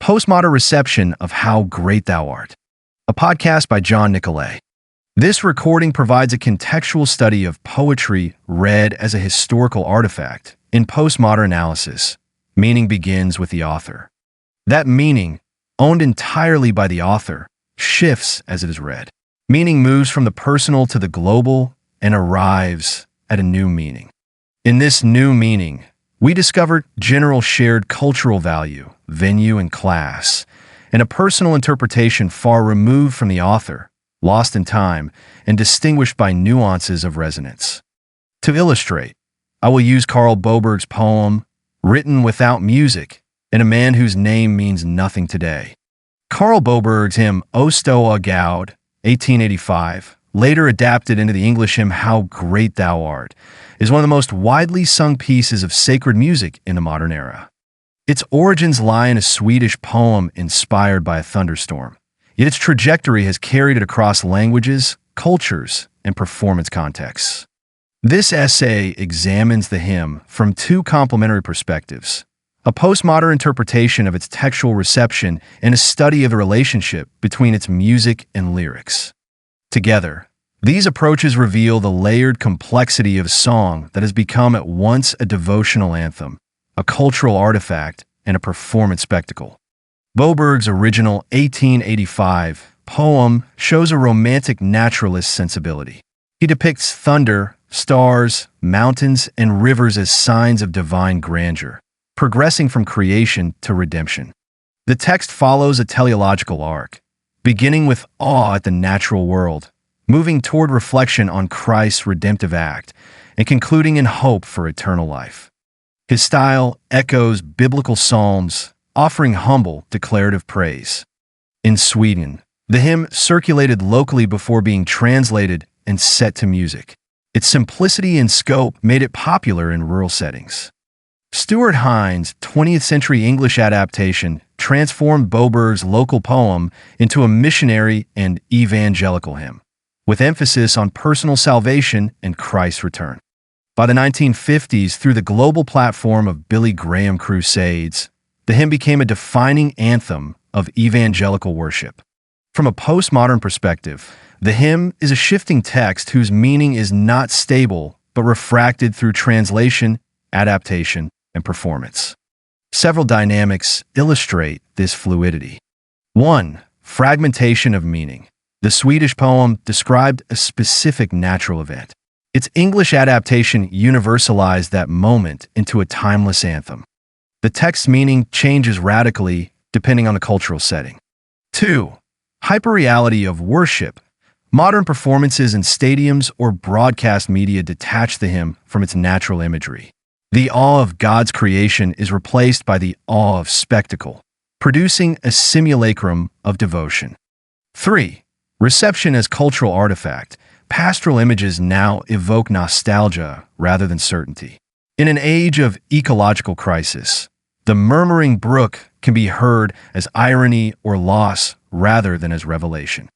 Postmodern Reception of How Great Thou Art, a podcast by John Nicolay. This recording provides a contextual study of poetry read as a historical artifact in postmodern analysis. Meaning begins with the author. That meaning, owned entirely by the author, shifts as it is read. Meaning moves from the personal to the global and arrives at a new meaning. In this new meaning, we discover general shared cultural value, venue, and class, and a personal interpretation far removed from the author, lost in time, and distinguished by nuances of resonance. To illustrate, I will use Karl Boberg's poem, Written Without Music, and a man whose name means nothing today. Karl Boberg's hymn O Stoa Gaud, 1885, later adapted into the English hymn How Great Thou Art, is one of the most widely sung pieces of sacred music in the modern era. Its origins lie in a Swedish poem inspired by a thunderstorm, yet its trajectory has carried it across languages, cultures, and performance contexts. This essay examines the hymn from two complementary perspectives: a postmodern interpretation of its textual reception and a study of the relationship between its music and lyrics. Together, these approaches reveal the layered complexity of a song that has become at once a devotional anthem, a cultural artifact, and a performance spectacle. Boberg's original 1885 poem shows a romantic naturalist sensibility. He depicts thunder, stars, mountains, and rivers as signs of divine grandeur, progressing from creation to redemption. The text follows a teleological arc, beginning with awe at the natural world, moving toward reflection on Christ's redemptive act, and concluding in hope for eternal life. His style echoes biblical psalms, offering humble, declarative praise. In Sweden, the hymn circulated locally before being translated and set to music. Its simplicity and scope made it popular in rural settings. Stuart Hines' 20th century English adaptation transformed Boberg's local poem into a missionary and evangelical hymn, with emphasis on personal salvation and Christ's return. By the 1950s, through the global platform of Billy Graham crusades, the hymn became a defining anthem of evangelical worship. From a postmodern perspective, the hymn is a shifting text whose meaning is not stable but refracted through translation, adaptation, and performance. Several dynamics illustrate this fluidity. 1. Fragmentation of meaning. The Swedish poem described a specific natural event. Its English adaptation universalized that moment into a timeless anthem. The text's meaning changes radically depending on the cultural setting. 2. Hyperreality of worship. Modern performances in stadiums or broadcast media detach the hymn from its natural imagery. The awe of God's creation is replaced by the awe of spectacle, producing a simulacrum of devotion. 3. Reception as cultural artifact. Pastoral images now evoke nostalgia rather than certainty. In an age of ecological crisis, the murmuring brook can be heard as irony or loss rather than as revelation.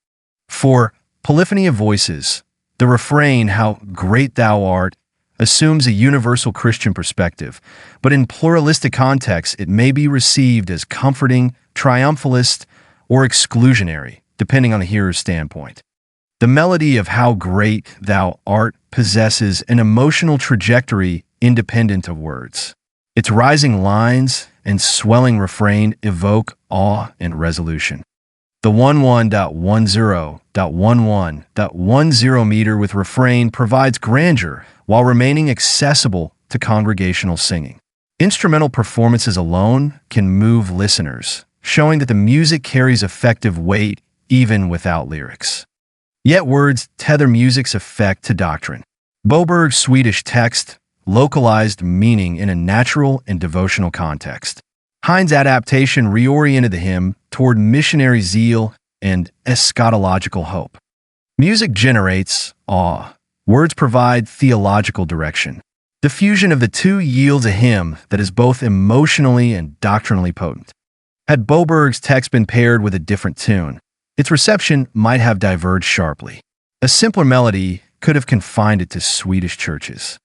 4. Polyphony of voices. The refrain, How Great Thou Art, assumes a universal Christian perspective, but in pluralistic contexts it may be received as comforting, triumphalist, or exclusionary, depending on the hearer's standpoint. The melody of How Great Thou Art possesses an emotional trajectory independent of words. Its rising lines and swelling refrain evoke awe and resolution. The 11.10.11.10 meter with refrain provides grandeur while remaining accessible to congregational singing. Instrumental performances alone can move listeners, showing that the music carries effective weight even without lyrics. Yet words tether music's effect to doctrine. Boberg's Swedish text localized meaning in a natural and devotional context. Hines' adaptation reoriented the hymn toward missionary zeal and eschatological hope. Music generates awe. Words provide theological direction. The fusion of the two yields a hymn that is both emotionally and doctrinally potent. Had Boberg's text been paired with a different tune, its reception might have diverged sharply. A simpler melody could have confined it to Swedish churches.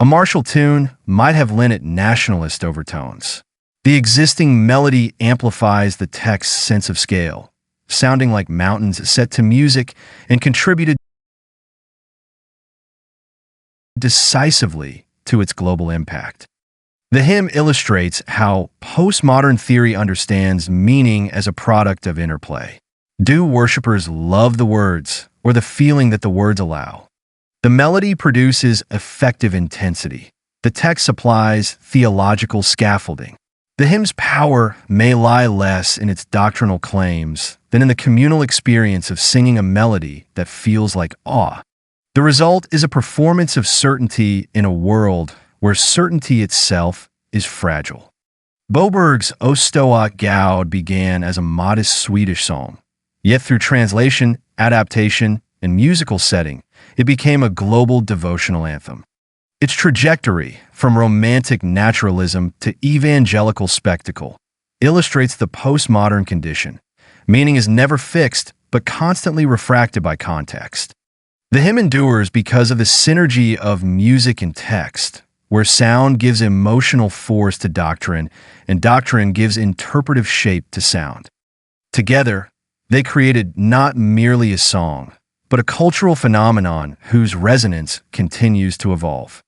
A martial tune might have lent it nationalist overtones. The existing melody amplifies the text's sense of scale, sounding like mountains set to music, and contributed decisively to its global impact. The hymn illustrates how postmodern theory understands meaning as a product of interplay. Do worshippers love the words or the feeling that the words allow? The melody produces effective intensity. The text supplies theological scaffolding. The hymn's power may lie less in its doctrinal claims than in the communal experience of singing a melody that feels like awe. The result is a performance of certainty in a world where certainty itself is fragile. Boberg's O Stoa Gaud began as a modest Swedish song, yet through translation, adaptation, and musical setting, it became a global devotional anthem. Its trajectory, from romantic naturalism to evangelical spectacle, illustrates the postmodern condition. Meaning is never fixed, but constantly refracted by context. The hymn endures because of the synergy of music and text, where sound gives emotional force to doctrine, and doctrine gives interpretive shape to sound. Together, they created not merely a song, but a cultural phenomenon whose resonance continues to evolve.